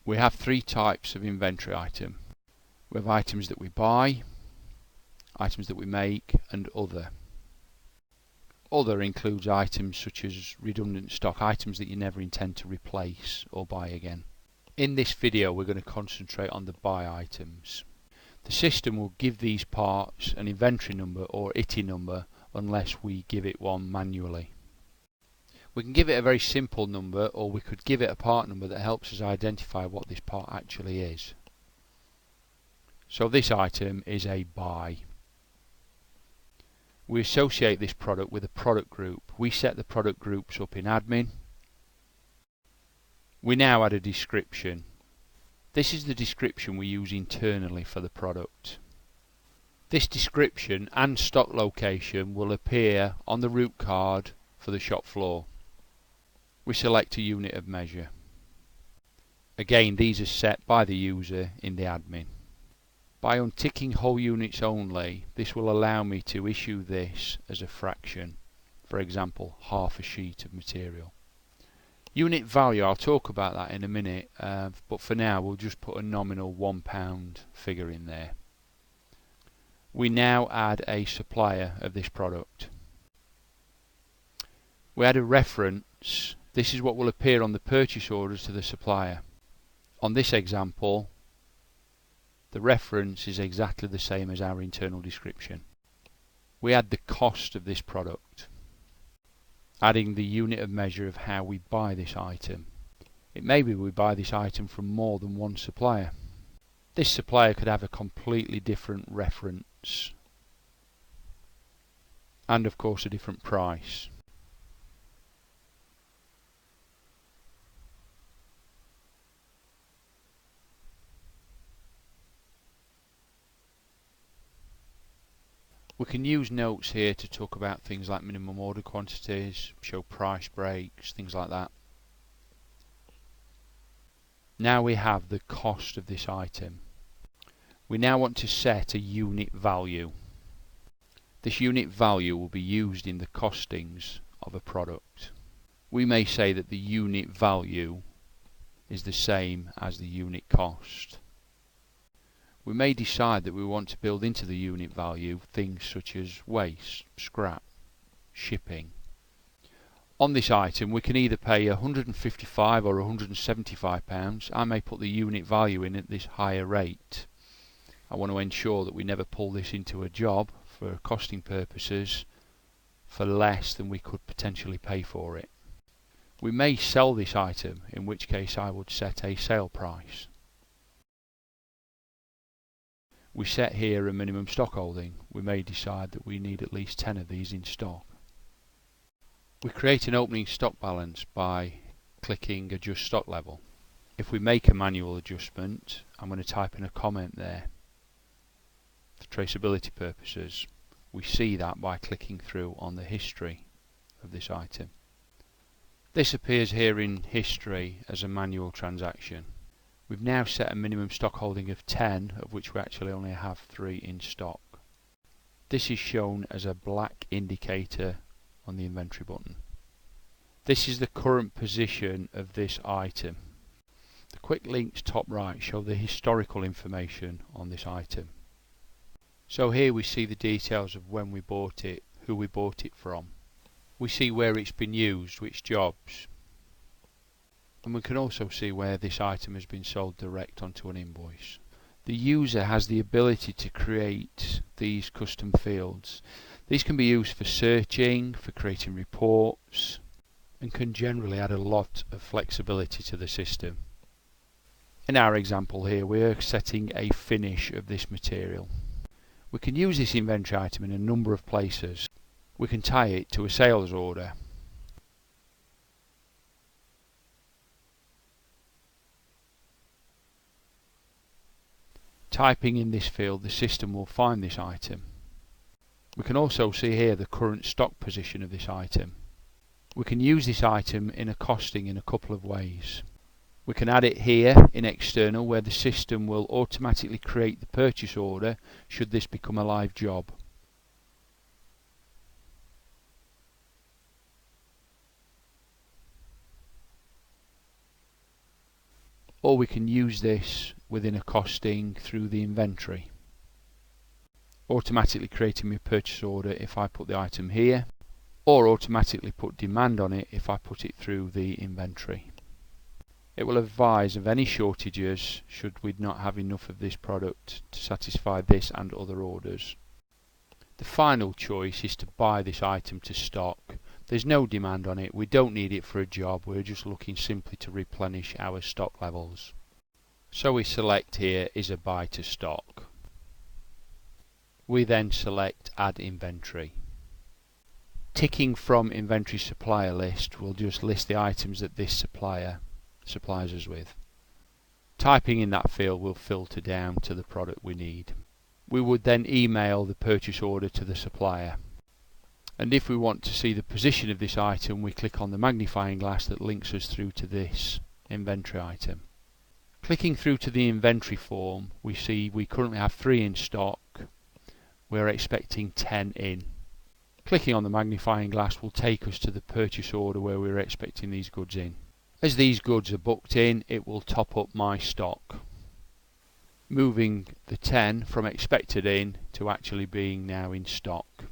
We have three types of inventory item. We have items that we buy, items that we make, and other. Other includes items such as redundant stock, items that you never intend to replace or buy again. In this video we're going to concentrate on the buy items. The system will give these parts an inventory number or ITI number unless we give it one manually. We can give it a very simple number, or we could give it a part number that helps us identify what this part actually is. So this item is a buy. We associate this product with a product group. We set the product groups up in admin. We now add a description. This is the description we use internally for the product. This description and stock location will appear on the route card for the shop floor. We select a unit of measure. Again, these are set by the user in the admin. By unticking whole units only, this will allow me to issue this as a fraction, for example half a sheet of material. Unit value, I'll talk about that in a minute, but for now we'll just put a nominal £1 figure in there. We now add a supplier of this product. We add a reference. This is what will appear on the purchase order to the supplier. On this example, the reference is exactly the same as our internal description. We add the cost of this product, adding the unit of measure of how we buy this item. It may be we buy this item from more than one supplier. This supplier could have a completely different reference and of course a different price. We can use notes here to talk about things like minimum order quantities, show price breaks, things like that. Now we have the cost of this item. We now want to set a unit value. This unit value will be used in the costings of a product. We may say that the unit value is the same as the unit cost. We may decide that we want to build into the unit value things such as waste, scrap, shipping. On this item we can either pay £155 or £175. I may put the unit value in at this higher rate. I want to ensure that we never pull this into a job for costing purposes for less than we could potentially pay for it. We may sell this item, in which case I would set a sale price. We set here a minimum stock holding. We may decide that we need at least 10 of these in stock. We create an opening stock balance by clicking adjust stock level. If we make a manual adjustment, I'm going to type in a comment there. For traceability purposes, we see that by clicking through on the history of this item. This appears here in history as a manual transaction. We've now set a minimum stock holding of 10, of which we actually only have 3 in stock. This is shown as a black indicator on the inventory button. This is the current position of this item. The quick links top right show the historical information on this item. So here we see the details of when we bought it, who we bought it from. We see where it's been used, which jobs. And we can also see where this item has been sold direct onto an invoice. The user has the ability to create these custom fields. These can be used for searching, for creating reports, and can generally add a lot of flexibility to the system. In our example here, we are setting a finish of this material. We can use this inventory item in a number of places. We can tie it to a sales order. Typing in this field, the system will find this item. We can also see here the current stock position of this item. We can use this item in a costing in a couple of ways. We can add it here in external, where the system will automatically create the purchase order should this become a live job. or we can use this within a costing through the inventory, automatically creating my purchase order if I put the item here, or automatically put demand on it if I put it through the inventory. It will advise of any shortages should we not have enough of this product to satisfy this and other orders. The final choice is to buy this item to stock. There's no demand on it, we don't need it for a job, we're just looking simply to replenish our stock levels. So we select here is a buy to stock. We then select add inventory. Ticking from inventory supplier list will just list the items that this supplier supplies us with. Typing in that field will filter down to the product we need. We would then email the purchase order to the supplier. And if we want to see the position of this item, we click on the magnifying glass that links us through to this inventory item. Clicking through to the inventory form, we see we currently have 3 in stock. We're expecting 10 in. Clicking on the magnifying glass will take us to the purchase order where we're expecting these goods in. As these goods are booked in, it will top up my stock, moving the 10 from expected in to actually being now in stock.